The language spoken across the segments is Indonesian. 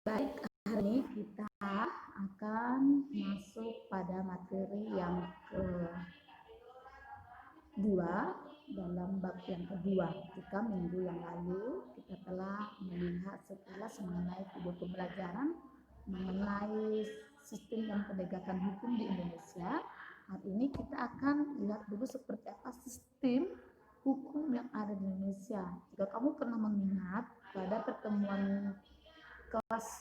Baik, hari ini kita akan masuk pada materi yang kedua dalam bab yang kedua. Jika minggu yang lalu kita telah melihat sekilas mengenai video pembelajaran mengenai sistem dan penegakan hukum di Indonesia, hari ini kita akan lihat dulu seperti apa sistem hukum yang ada di Indonesia. Jika kamu pernah mengingat pada pertemuan kelas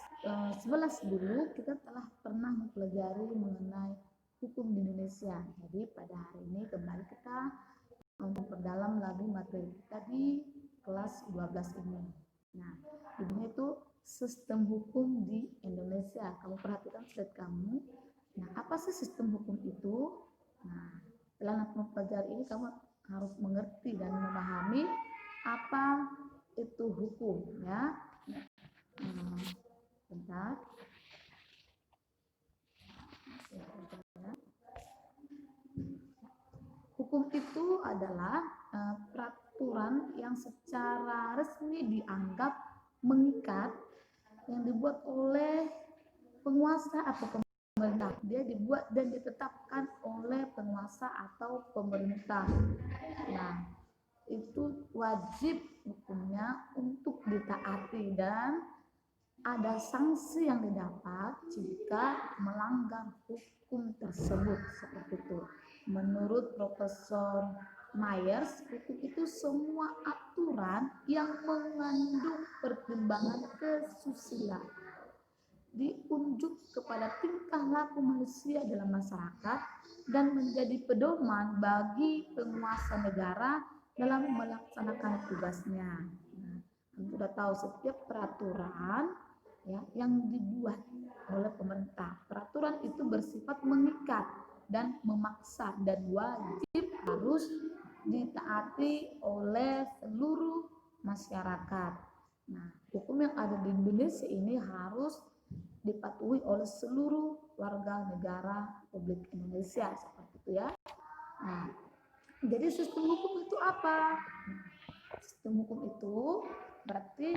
11 dulu kita telah pernah mempelajari mengenai hukum di Indonesia. Jadi pada hari ini kembali kita memperdalam lagi materi kita di kelas 12 ini. Nah, ini itu sistem hukum di Indonesia. Kamu perhatikan slide kamu. Nah, apa sih sistem hukum itu? Nah, setelah mempelajari ini kamu harus mengerti dan memahami apa itu hukum, ya. Bentar. Hukum itu adalah peraturan yang secara resmi dianggap mengikat yang dibuat oleh penguasa atau pemerintah. Dia dibuat dan ditetapkan oleh penguasa atau pemerintah. Nah, itu wajib hukumnya untuk ditaati dan ada sanksi yang didapat jika melanggar hukum tersebut, seperti itu. Menurut Profesor Myers, hukum itu semua aturan yang mengandung pertimbangan kesusilaan, diunjuk kepada tingkah laku manusia dalam masyarakat dan menjadi pedoman bagi penguasa negara dalam melaksanakan tugasnya. Nah, sudah tahu setiap peraturan ya yang dibuat oleh pemerintah, peraturan itu bersifat mengikat dan memaksa dan wajib harus ditaati oleh seluruh masyarakat. Nah, hukum yang ada di Indonesia ini harus dipatuhi oleh seluruh warga negara Republik Indonesia, seperti itu ya. Nah, jadi sistem hukum itu apa? Sistem hukum itu berarti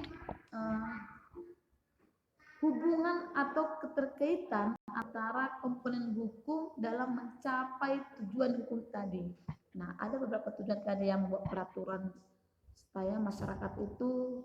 hubungan atau keterkaitan antara komponen hukum dalam mencapai tujuan hukum tadi. Nah, ada beberapa tujuan tadi yang membuat peraturan supaya masyarakat itu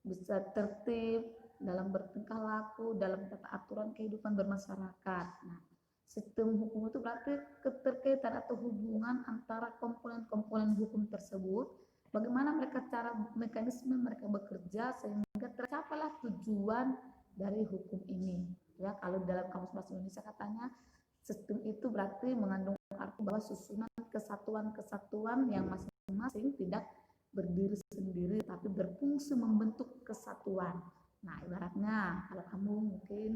bisa tertib dalam bertingkah laku, dalam tata aturan kehidupan bermasyarakat. Nah, sistem hukum itu berarti keterkaitan atau hubungan antara komponen-komponen hukum tersebut, bagaimana mereka cara mekanisme mereka bekerja sehingga tercapailah tujuan dari hukum ini. Ya, kalau dalam Kamus Bahasa Indonesia katanya sistem itu berarti mengandung arti bahwa susunan kesatuan-kesatuan yang masing-masing tidak berdiri sendiri tapi berfungsi membentuk kesatuan. Nah, ibaratnya kalau kamu mungkin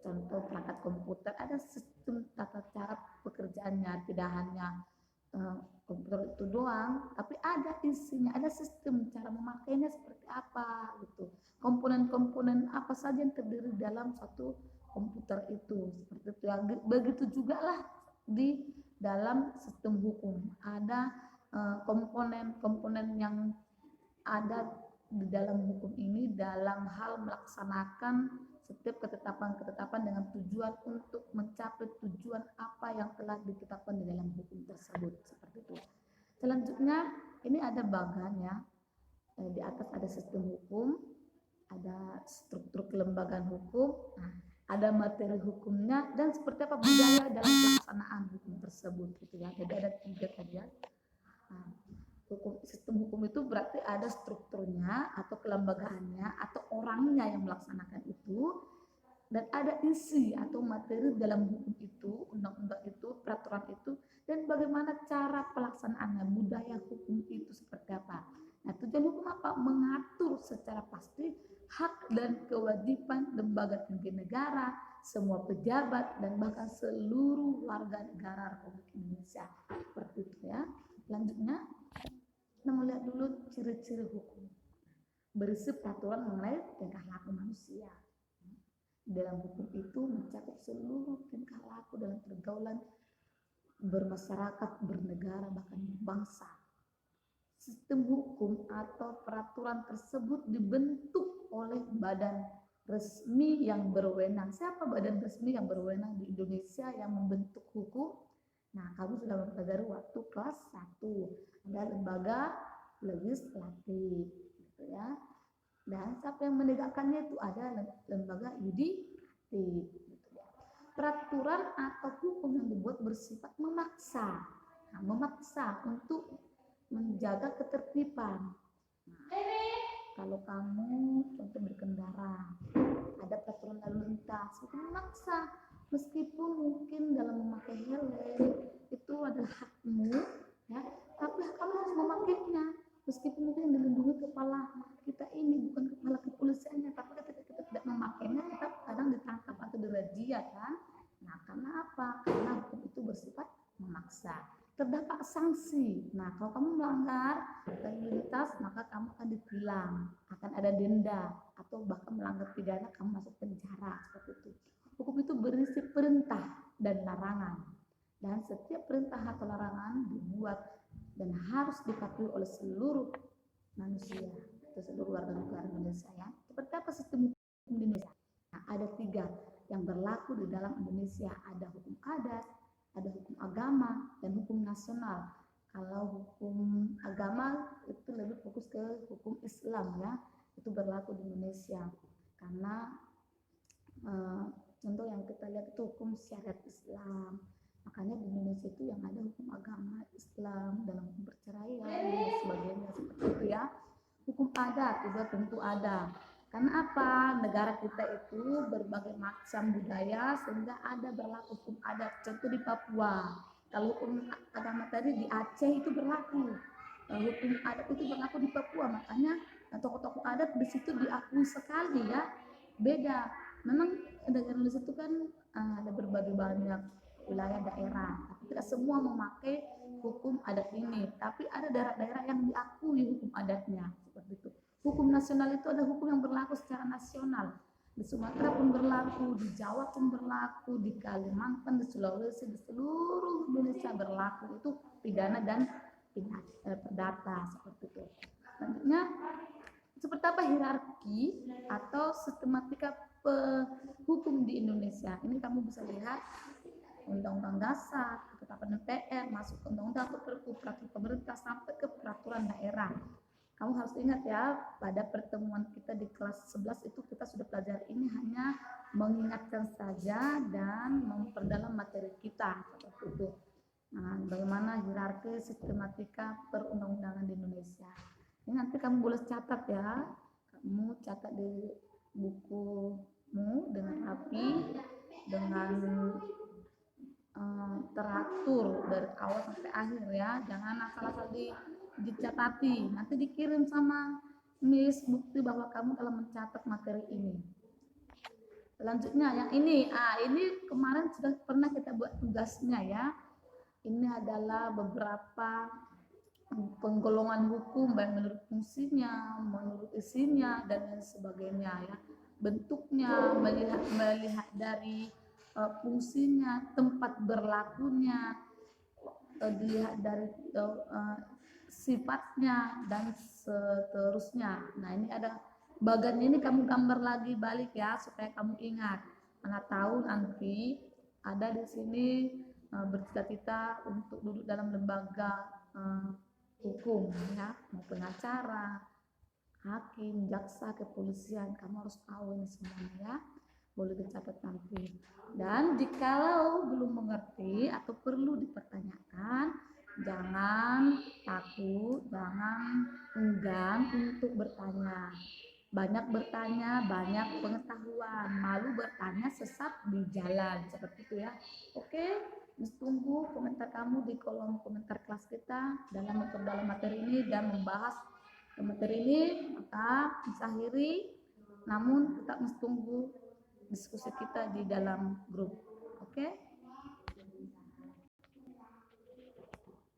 contoh perangkat komputer, ada sistem tata cara pekerjaannya, tidak hanya komputer itu doang, tapi ada isinya, ada sistem cara memakainya seperti apa gitu. Komponen-komponen apa saja yang terdiri dalam satu komputer itu, seperti itu ya. Begitu juga lah di dalam sistem hukum ada komponen-komponen yang ada di dalam hukum ini dalam hal melaksanakan setiap ketetapan-ketetapan dengan tujuan untuk mencapai tujuan apa yang telah ditetapkan di dalam hukum tersebut, seperti itu. Selanjutnya ini ada bagannya, di atas ada sistem hukum, ada struktur kelembagaan hukum, ada materi hukumnya dan seperti apa budaya dalam pelaksanaan hukum tersebut gitu ya. Jadi ada 3 tadi ya. Sistem hukum itu berarti ada strukturnya atau kelembagaannya atau orangnya yang melaksanakan itu, dan ada isi atau materi dalam hukum itu, undang-undang itu, peraturan itu, dan bagaimana cara pelaksanaannya, budaya hukum itu seperti apa. Nah, tujuan hukum apa? Mengatur secara pasti hak dan kewajiban lembaga tinggi negara, semua pejabat, dan bahkan seluruh warga negara Republik Indonesia. Seperti itu ya. Selanjutnya, kita melihat dulu ciri-ciri hukum. Berisi peraturan mengenai tingkah laku manusia. Dalam hukum itu mencakup seluruh tingkah laku dalam pergaulan bermasyarakat, bernegara, bahkan berbangsa. sistem hukum atau peraturan tersebut dibentuk oleh badan resmi yang berwenang. Siapa badan resmi yang berwenang di Indonesia yang membentuk hukum? Nah, kamu sudah mempelajari waktu kelas 1. Ada lembaga legislatif, gitu ya. Dan siapa yang menegakkannya itu ada lembaga yudikatif, gitu ya. Peraturan atau hukum yang dibuat bersifat memaksa. Nah, memaksa untuk menjaga ketertiban. Nah, kalau kamu contoh berkendara, ada peraturan lalu lintas, itu memaksa. Meskipun mungkin dalam memakai helm itu adalah hakmu, ya, tapi kamu harus memakainya. Meskipun mungkin melindungi kepala kita ini bukan kepala kepolisiannya, tapi ketika kita tidak memakainya, kita kadang ditangkap atau dirazia kan. Nah, karena apa? Karena hukum itu bersifat memaksa. Terdapat sanksi. Nah, kalau kamu melanggar lalu lintas, maka kamu akan ditilang, akan ada denda, atau bahkan melanggar pidana kamu masuk penjara, seperti itu. Hukum itu berisi perintah dan larangan, dan setiap perintah atau larangan dibuat dan harus dipatuhi oleh seluruh manusia atau seluruh warga negara Indonesia, ya. Seperti apa sistem hukum di Indonesia? Nah, ada 3 yang berlaku di dalam Indonesia. Ada hukum adat, ada hukum agama, dan hukum nasional. Kalau hukum agama itu lebih fokus ke hukum Islam, ya, itu berlaku di Indonesia. Karena contoh yang kita lihat itu hukum syariat Islam. Makanya di Indonesia itu yang ada hukum agama Islam dalam hukum perceraian dan sebagainya, seperti itu, ya. Hukum adat juga tentu ada. Karena apa? Negara kita itu berbagai macam budaya sehingga ada berlaku hukum adat. Contoh di Papua. Kalau hukum agama tadi di Aceh itu berlaku. Hukum adat itu berlaku di Papua. Makanya tokoh-tokoh adat di situ diakui sekali, ya. Beda. Memang negara Indonesia itu kan ada berbagai banyak wilayah daerah, tapi tidak semua memakai hukum adat ini. Tapi ada daerah-daerah yang diakui hukum adatnya, seperti itu. Hukum nasional itu ada hukum yang berlaku secara nasional. Di Sumatera pun berlaku, di Jawa pun berlaku, di Kalimantan, di Sulawesi, di seluruh Indonesia berlaku. Itu pidana dan perdata, seperti itu. Selanjutnya, seperti apa hierarki atau sistematika hukum di Indonesia? Ini kamu bisa lihat Undang-Undang Dasar, ketetapan MPR, masuk ke Undang-Undang atau Perpu, peraturan pemerintah sampai ke peraturan daerah. Kamu harus ingat, ya, pada pertemuan kita di kelas 11 itu kita sudah pelajari ini hanya mengingatkan saja dan memperdalam materi kita, seperti itu. Nah, bagaimana hierarki sistematika perundang-undangan di Indonesia. Ini nanti kamu boleh catat, ya. Kamu catat di bukumu dengan rapi, dengan teratur dari awal sampai akhir, ya. Jangan asal-asal dicatati. Nanti dikirim sama Miss bukti bahwa kamu telah mencatat materi ini. Selanjutnya yang ini, ini kemarin sudah pernah kita buat tugasnya, ya. Ini adalah beberapa penggolongan hukum, baik menurut fungsinya, menurut isinya, dan lain sebagainya, ya. Bentuknya, melihat dari fungsinya, tempat berlakunya, dilihat dari sifatnya, dan seterusnya. Nah, ini ada bagian ini kamu gambar lagi balik, ya, supaya kamu ingat. Mana tahu nanti ada di sini bercita-cita untuk duduk dalam lembaga hukum, ya, mau pengacara, hakim, jaksa, kepolisian. Kamu harus tahu ini semuanya, ya. Boleh dicatat nanti. Dan jikalau belum mengerti atau perlu dipertanyakan, jangan takut, jangan enggan untuk bertanya. Banyak bertanya, banyak pengetahuan. Malu bertanya, sesat di jalan, seperti itu, ya. Oke, tunggu komentar kamu di kolom komentar kelas kita dalam memperdalam materi ini dan membahas materi ini. Maka bisa akhiri, namun tetap tunggu diskusi kita di dalam grup. Oke?